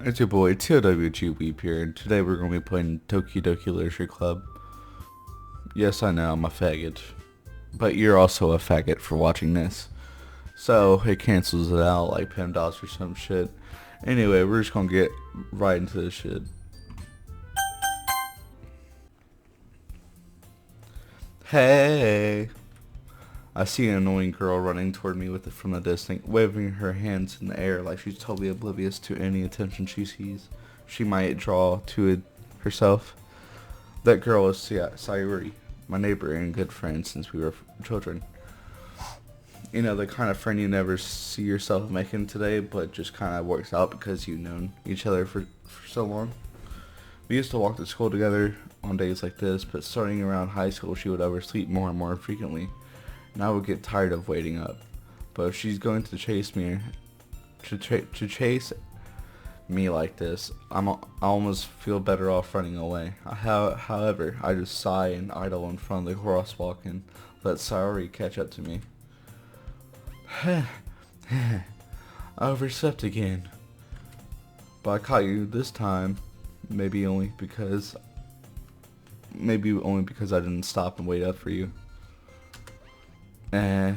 It's your boy TOWG Weeb here, and today we're going to be playing Doki Literature Club. Yes, I know, I'm a faggot. But you're also a faggot for watching this. So, it cancels it out like PEMDAS or some shit. Anyway, we're just going to get right into this shit. Hey! I see an annoying girl running toward me from the distance, waving her hands in the air like she's totally oblivious to any attention she sees. She might draw to it herself. That girl is Sayuri, my neighbor and good friend since we were children. You know, the kind of friend you never see yourself making today, but just kind of works out because you've known each other for so long. We used to walk to school together on days like this, but starting around high school she would oversleep more and more frequently. And I would get tired of waiting up. But if she's going to chase me, to chase me like this, I almost feel better off running away. However, I just sigh and idle in front of the crosswalk and let Sayuri catch up to me. I overslept again. But I caught you this time. Maybe only because I didn't stop and wait up for you.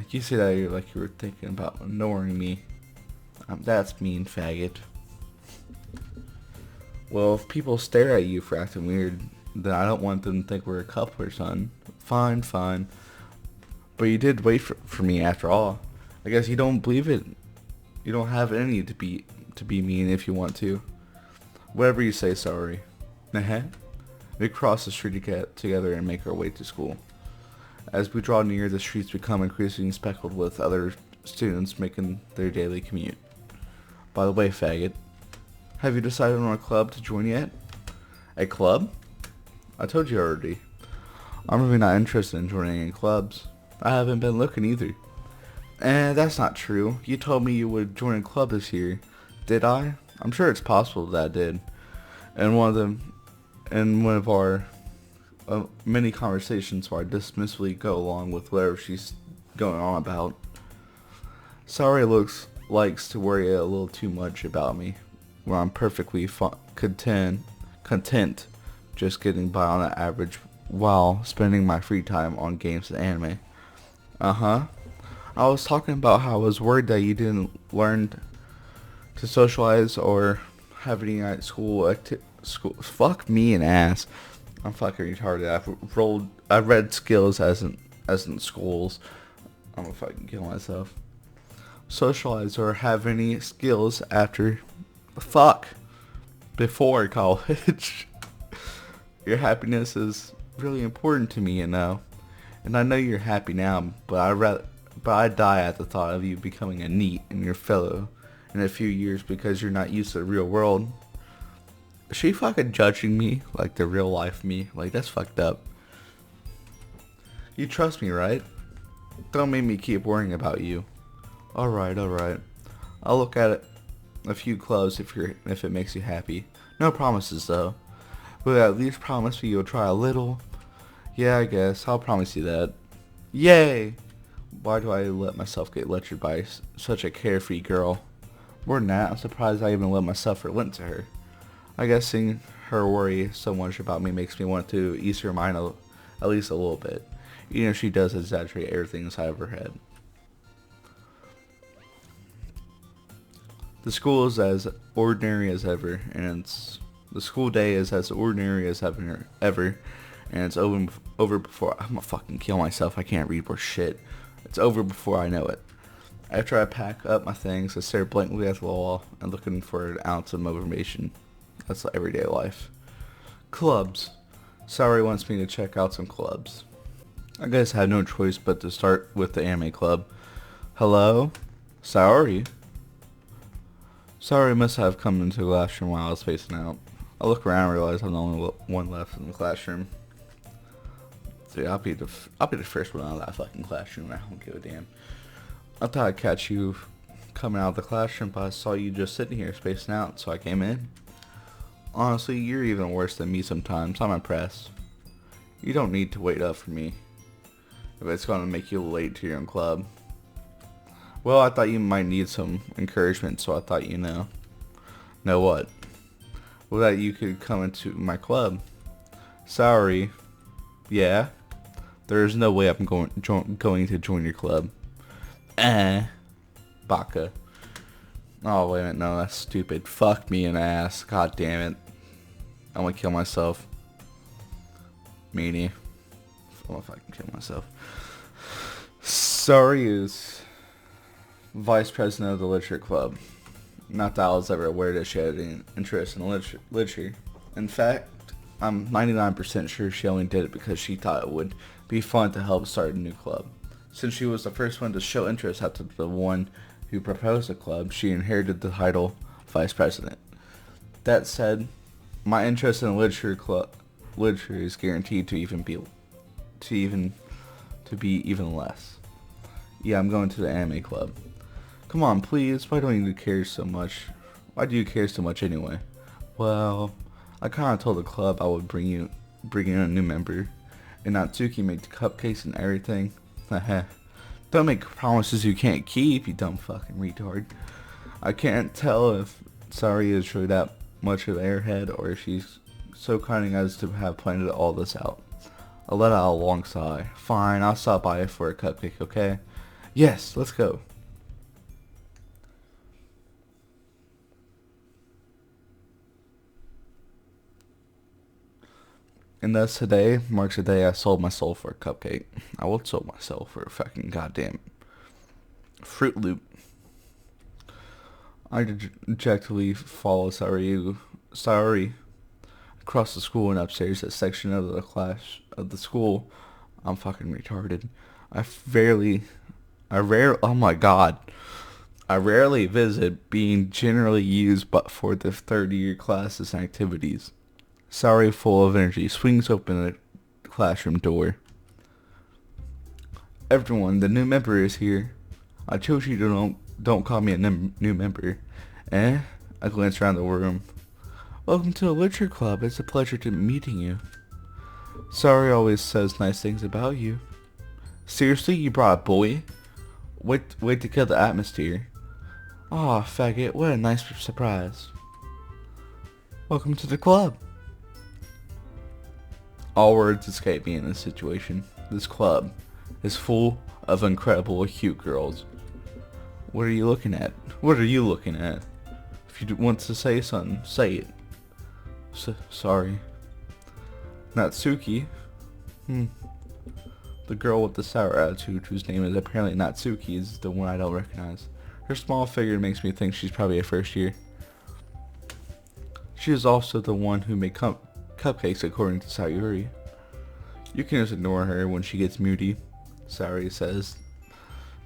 You say that you were thinking about ignoring me. That's mean, faggot. Well, if people stare at you for acting weird, then I don't want them to think we're a couple or something. Fine. But you did wait for me after all. I guess you don't believe it. You don't have any to be mean if you want to. Whatever you say, sorry. We cross the street together and make our way to school. As we draw near, the streets become increasingly speckled with other students making their daily commute. By the way, faggot, have you decided on a club to join yet? A club? I told you already. I'm really not interested in joining any clubs. I haven't been looking either. That's not true. You told me you would join a club this year. Did I? I'm sure it's possible that I did. And one of our many conversations where I dismissively go along with whatever she's going on about. Sorry likes to worry a little too much about me, where I'm perfectly content just getting by on the average while spending my free time on games and anime. I was talking about how I was worried that you didn't learn to socialize or have any school. Fuck me and ass. I'm fucking retarded. I've read skills as in schools. I'm gonna fucking kill myself. Socialize or have any skills before college. Your happiness is really important to me, you know. And I know you're happy now, but I die at the thought of you becoming a NEET and your fellow in a few years because you're not used to the real world. Is she fucking judging me like the real life me? Like, that's fucked up. You trust me, right? Don't make me keep worrying about you. Alright. I'll look at a few clubs if it makes you happy. No promises though. Will you at least promise me you'll try a little? Yeah, I guess. I'll promise you that. Yay! Why do I let myself get lectured by such a carefree girl? More than that, I'm surprised I even let myself relent to her. I guess seeing her worry so much about me makes me want to ease her mind at least a little bit, even if she does exaggerate everything inside of her head. The school is as ordinary as ever, and the school day is as ordinary as ever, and it's over before I'm gonna fucking kill myself. I can't read for shit. It's over before I know it. After I pack up my things, I stare blankly at the wall and looking for an ounce of motivation. That's everyday life. Clubs. Sayuri wants me to check out some clubs. I guess I have no choice but to start with the anime club. Hello? Sayuri? Sayuri must have come into the classroom while I was spacing out. I look around and realize I'm the only one left in the classroom. See, I'll be the first one out of that fucking classroom. I don't give a damn. I thought I'd catch you coming out of the classroom, but I saw you just sitting here spacing out, so I came in. Honestly, you're even worse than me sometimes. I'm impressed. You don't need to wait up for me if it's going to make you late to your own club. Well, I thought you might need some encouragement, so I thought Know what? Well, that you could come into my club. Sorry. Yeah? There's no way I'm going to join your club. Baka. Oh, wait a minute. No, that's stupid. Fuck me in the ass. God damn it. I'm gonna kill myself. Meanie. I don't know if I can kill myself. Sorry is vice president of the literature club. Not that I was ever aware that she had any interest in literature. In fact, I'm 99% sure she only did it because she thought it would be fun to help start a new club. Since she was the first one to show interest after the one who proposed the club, she inherited the title vice president. That said, my interest in literature is guaranteed to be even less. Yeah, I'm going to the anime club. Come on, please. Why don't you care so much? Why do you care so much anyway? Well, I kind of told the club I would bring in a new member, and Natsuki made the cupcakes and everything. Don't make promises you can't keep, you dumb fucking retard. I can't tell if Sari is really that much of an airhead, or if she's so cunning as to have planned all this out. I let out a long sigh. Fine, I'll stop by for a cupcake, okay? Yes, let's go. And thus today marks the day I sold my soul for a cupcake. I would sell myself for a fucking goddamn Fruit Loop. I dejectedly follow Sari across the school and upstairs that section of the class of the school. I'm fucking retarded. Oh my god. I rarely visit, being generally used but for the third-year classes and activities. Sari, full of energy, swings open the classroom door. Everyone, the new member is here. I told you to don't call me a new member. I glance around the room. Welcome to the literature club. It's a pleasure to meeting you. Sari always says nice things about you. Seriously, you brought a boy? Wait to kill the atmosphere. Aw, faggot, what a nice surprise. Welcome to the club. All words escape me in this situation. This club is full of incredible cute girls. What are you looking at? What are you looking at? If you want to say something, say it. Sorry. Natsuki? The girl with the sour attitude, whose name is apparently Natsuki, is the one I don't recognize. Her small figure makes me think she's probably a first year. She is also the one who made cupcakes according to Sayuri. You can just ignore her when she gets moody, Sayuri says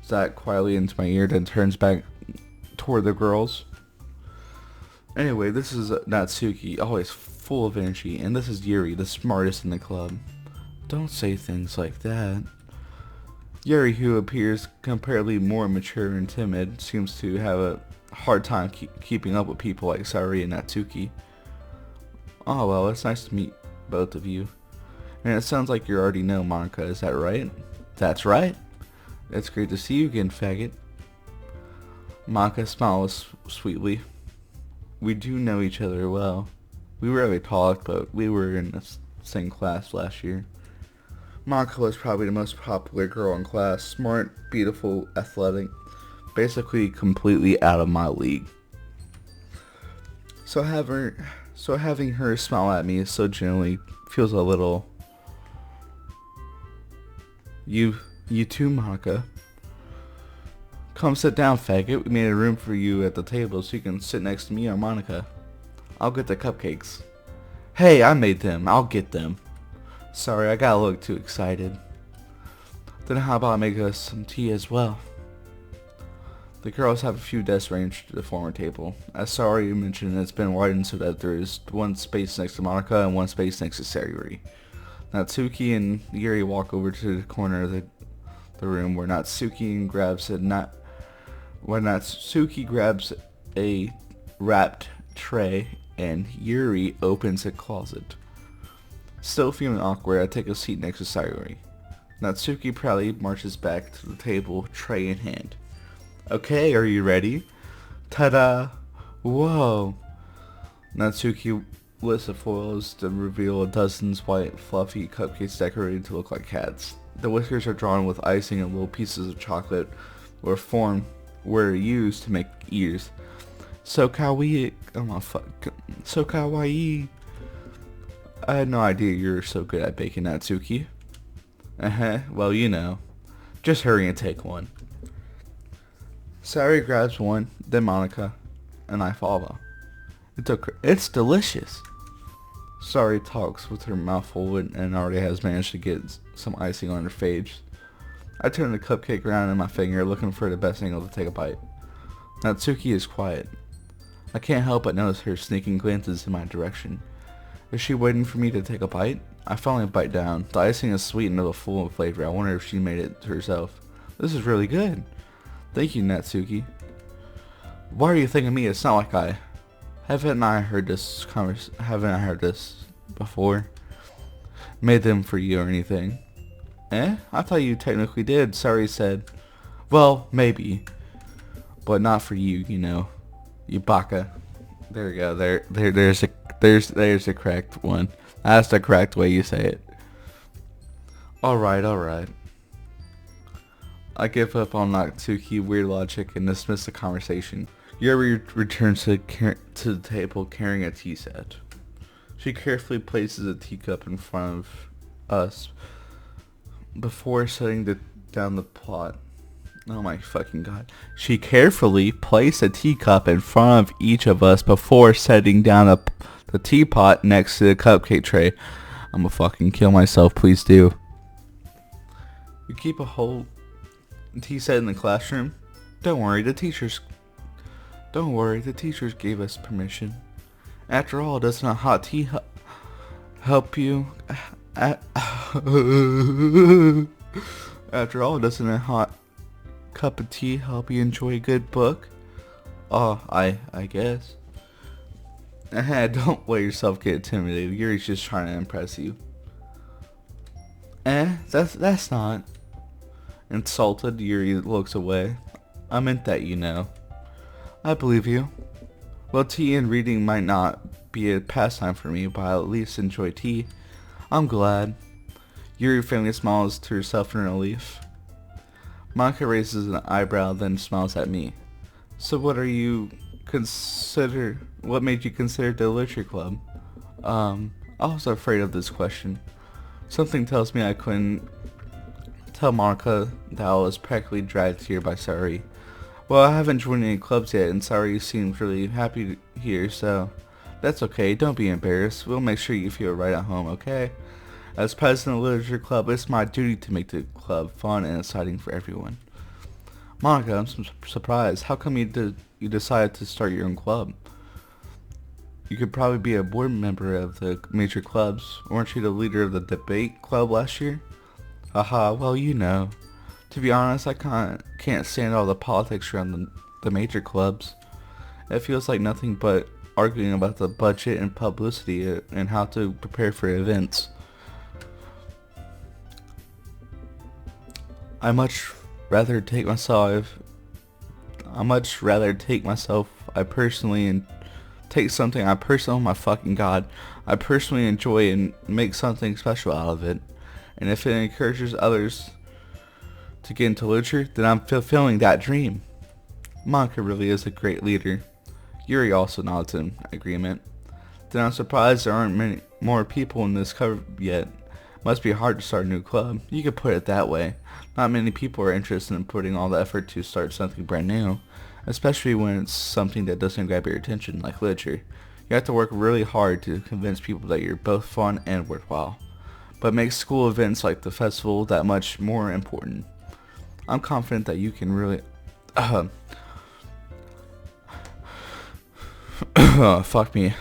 that quietly into my ear, then turns back toward the girls. Anyway, this is Natsuki, always full of energy, and this is Yuri, the smartest in the club. Don't say things like that. Yuri, who appears comparatively more mature and timid, seems to have a hard time keeping up with people like Sayuri and Natsuki. Oh well, it's nice to meet both of you. And it sounds like you already know Monica, is that right? That's right. It's great to see you again, faggot. Monica smiles sweetly. We do know each other well. We rarely talk, but we were in the same class last year. Monica was probably the most popular girl in class. Smart, beautiful, athletic. Basically completely out of my league. So having her smile at me so gently feels a little... You too, Monica. Come sit down, faggot. We made a room for you at the table so you can sit next to me or Monica. I'll get the cupcakes. Hey, I made them. I'll get them. Sorry, I got a little too excited. Then how about I make us some tea as well? The girls have a few desks ranged to the former table. As Sari mentioned, it's been widened so that there is one space next to Monica and one space next to Sayuri. Natsuki and Yuri walk over to the corner of the room where Natsuki grabs a wrapped tray and Yuri opens a closet. Still feeling awkward, I take a seat next to Sayuri. Natsuki proudly marches back to the table, tray in hand. Okay, are you ready? Ta-da! Whoa! Natsuki lifts the foils to reveal dozens white, fluffy cupcakes decorated to look like cats. The whiskers are drawn with icing and little pieces of chocolate were used to make ears. So kawaii. Oh my fuck. So kawaii. I had no idea you were so good at baking, Natsuki. Well, you know. Just hurry and take one. Sari grabs one, then Monica, and I follow. It's delicious. Sari talks with her mouth full and already has managed to get some icing on her face. I turn the cupcake around in my finger, looking for the best angle to take a bite. Natsuki is quiet. I can't help but notice her sneaking glances in my direction. Is she waiting for me to take a bite? I finally bite down. The icing is sweet and full of flavor. I wonder if she made it herself. This is really good. Thank you, Natsuki. Why are you thanking me? It's not like I... Haven't I heard this before? Made them for you or anything? I thought you technically did, Sari said. Well, maybe. But not for you, you know. You baka. There we go. There's the correct one. That's the correct way you say it. Alright. I give up on Natsuki weird logic and dismiss the conversation. Yuri returns to the table carrying a tea set. She carefully places a teacup in front of us before setting down the pot. Oh my fucking god. She carefully placed a teacup in front of each of us before setting down the teapot next to the cupcake tray. I'm gonna fucking kill myself, please do. You keep a whole tea set in the classroom? Don't worry, the teachers gave us permission. After all, doesn't a hot tea help you? After all, doesn't a hot cup of tea help you enjoy a good book? Oh, I guess. Don't let yourself get intimidated. Yuri's just trying to impress you. That's not. Insulted, Yuri looks away. I meant that, you know. I believe you. Well, tea and reading might not be a pastime for me, but I'll at least enjoy tea. I'm glad. Yuri faintly smiles to herself in relief. Monica raises an eyebrow, then smiles at me. So what made you consider the literature club? I was afraid of this question. Something tells me I couldn't tell Monica that I was practically dragged here by Sari. Well, I haven't joined any clubs yet, and Sari seems really happy here, so that's okay. Don't be embarrassed. We'll make sure you feel right at home, okay? As president of the literature club, it's my duty to make the club fun and exciting for everyone. Monica, I'm surprised. How come you decided to start your own club? You could probably be a board member of the major clubs. Weren't you the leader of the debate club last year? Haha, well, you know. To be honest, I can't stand all the politics around the major clubs. It feels like nothing but arguing about the budget and publicity and how to prepare for events. I much rather take myself oh my fucking god, I personally enjoy and make something special out of it. And if it encourages others to get into literature, then I'm fulfilling that dream. Monica really is a great leader. Yuri also nods in agreement. Then I'm surprised there aren't many more people in this cover yet. Must be hard to start a new club. You could put it that way. Not many people are interested in putting all the effort to start something brand new, especially when it's something that doesn't grab your attention, like literature. You have to work really hard to convince people that you're both fun and worthwhile. But it makes school events like the festival that much more important. I'm confident that you can really... fuck me.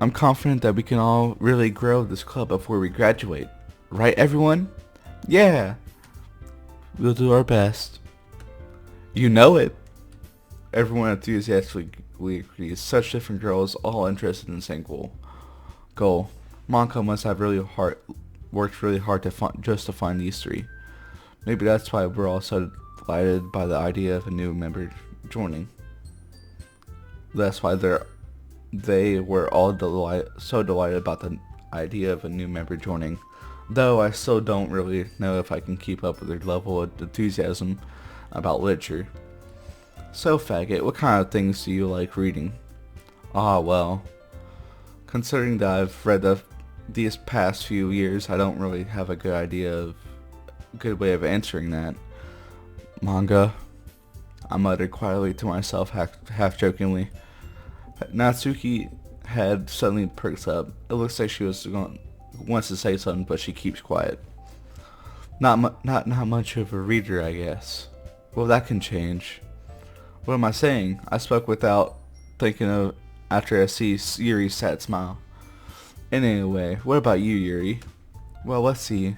I'm confident that we can all really grow this club before we graduate. Right, everyone? Yeah! We'll do our best. You know it! Everyone enthusiastically agrees. Such different girls, all interested in the same goal. Monica must have worked really hard to find these three. Maybe that's why we're all so delighted by the idea of a new member joining. That's why They were all so delighted about the idea of a new member joining, though I still don't really know if I can keep up with their level of enthusiasm about literature. So, faggot, what kind of things do you like reading? Ah, well, considering that I've read these past few years, I don't really have a good way of answering that. Manga, I muttered quietly to myself, half jokingly. Natsuki head suddenly perks up. It looks like she wants to say something, but she keeps quiet. Not much of a reader, I guess. Well, that can change. What am I saying? I spoke without thinking of after I see Yuri's sad smile. And anyway, what about you, Yuri? Well, let's see.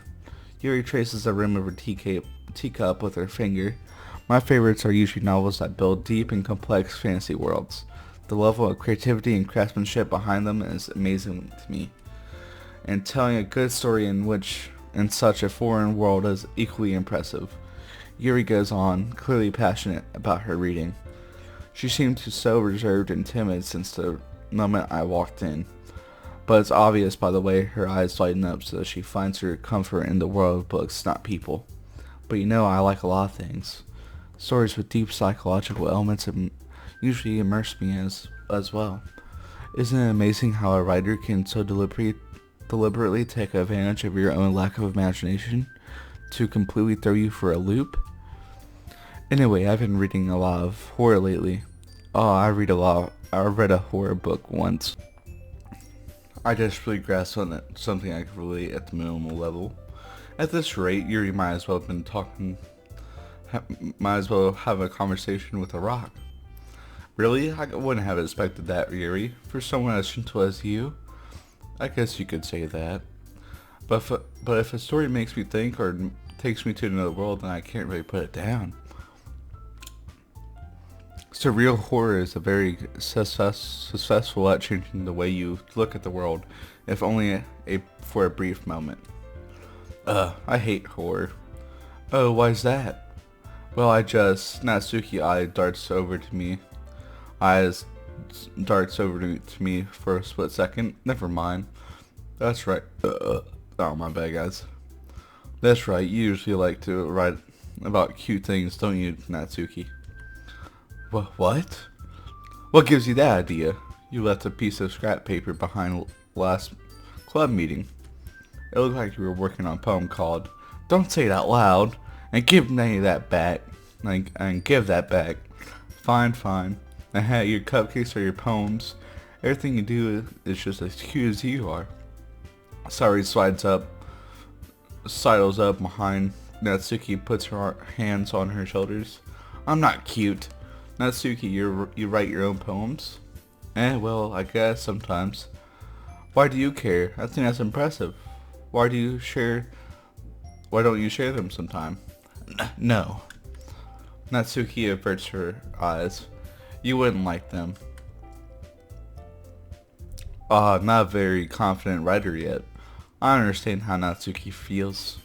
Yuri traces the rim of her teacup with her finger. My favorites are usually novels that build deep and complex fantasy worlds. The level of creativity and craftsmanship behind them is amazing to me. And telling a good story in such a foreign world is equally impressive. Yuri goes on, clearly passionate about her reading. She seemed so reserved and timid since the moment I walked in. But it's obvious by the way her eyes lighten up so that she finds her comfort in the world of books, not people. But you know I like a lot of things. Stories with deep psychological elements usually immerse me as well. Isn't it amazing how a writer can so deliberately take advantage of your own lack of imagination to completely throw you for a loop? Anyway, I've been reading a lot of horror lately. Oh, I read a horror book once. I just really grasped on something I could relate at the minimal level. At this rate, Yuri might as well have a conversation with a rock. Really? I wouldn't have expected that, Yuri. For someone as gentle as you? I guess you could say that. But if a story makes me think or takes me to another world, then I can't really put it down. Surreal horror is a very successful at changing the way you look at the world, if only for a brief moment. I hate horror. Oh, why's that? Well, Natsuki eyes darts over to me for a split second. Never mind. That's right. Oh, my bad, guys. That's right, you usually like to write about cute things, don't you, Natsuki? What? What gives you that idea? You left a piece of scrap paper behind last club meeting. It looked like you were working on a poem called Don't Say It Out Loud, and give any of that back. And give that back. Fine. I had your cupcakes or your poems. Everything you do is just as cute as you are. Sorry sidles up behind. Natsuki puts her hands on her shoulders. I'm not cute. Natsuki, you write your own poems? Well, I guess sometimes. Why do you care? I think that's impressive. Why don't you share them sometime? No. Natsuki averts her eyes. You wouldn't like them. Not a very confident writer yet. I understand how Natsuki feels.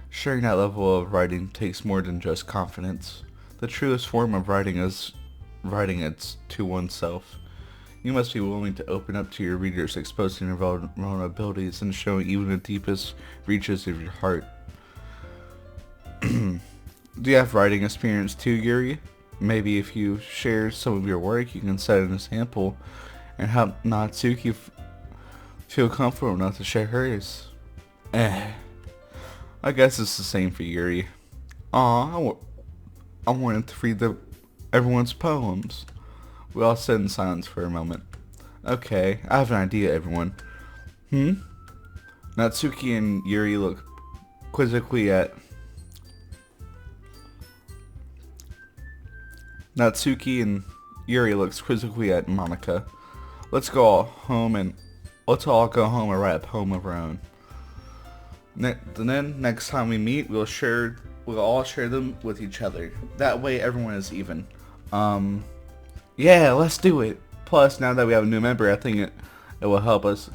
Sharing that level of writing takes more than just confidence. The truest form of writing is writing it to oneself. You must be willing to open up to your readers, exposing your vulnerabilities and showing even the deepest reaches of your heart. Do you have writing experience too, Yuri? Maybe if you share some of your work, you can set an example and help Natsuki feel comfortable enough to share hers. I guess it's the same for Yuri. I wanted to read everyone's poems. We all sit in silence for a moment. Okay, I have an idea, everyone. Natsuki and Yuri look quizzically at Monica. Let's all go home and write a poem of our own. Then next time we meet, we'll all share them with each other. That way, everyone is even. Yeah, let's do it. Plus, now that we have a new member, I think it will help us.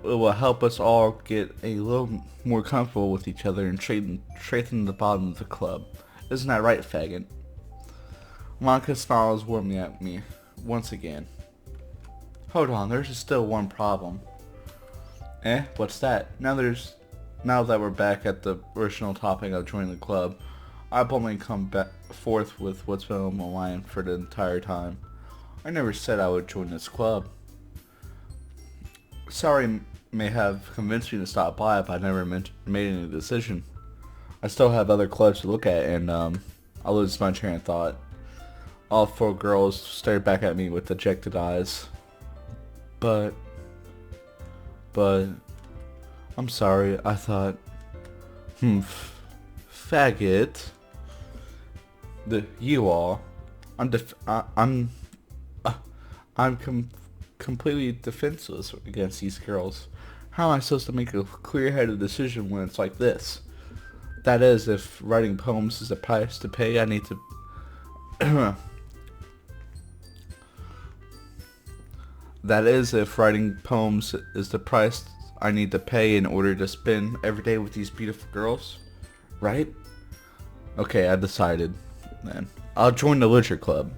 It will help us all get a little more comfortable with each other and straighten the bottom of the club. Isn't that right, faggot? Monica smiles warmly at me once again. hold on, there's still one problem. What's that? Now that we're back at the original topic of joining the club, I've only come back forth with what's been on my mind for the entire time. I never said I would join this club. Sorry may have convinced me to stop by, but I never made any decision. I still have other clubs to look at, and I lose my train of thought. All 4 girls stared back at me with dejected eyes. But I'm sorry, I thought, faggot. You all, I'm completely defenseless against these girls. How am I supposed to make a clear-headed decision when it's like this? That is, if writing poems is a price to pay, I need to... That is, if writing poems is the price I need to pay in order to spend every day with these beautiful girls, right? Okay, I decided, then. I'll join the literature club.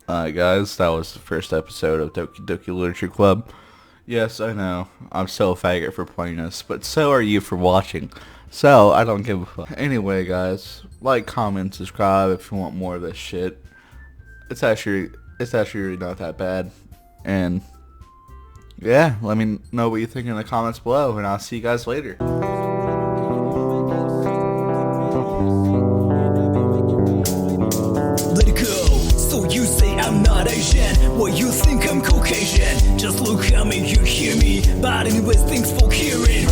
Alright guys, that was the first episode of Doki Literature Club. Yes, I know, I'm so a faggot for playing this, but so are you for watching. So, I don't give a fuck. Anyway guys, like, comment, subscribe if you want more of this shit. It's actually really not that bad. And yeah, let me know what you think in the comments below, and I'll see you guys later. Let it go. So you say I'm not Asian, well you think I'm Caucasian. Just look at me, you hear me, but anyways thanks for hearing.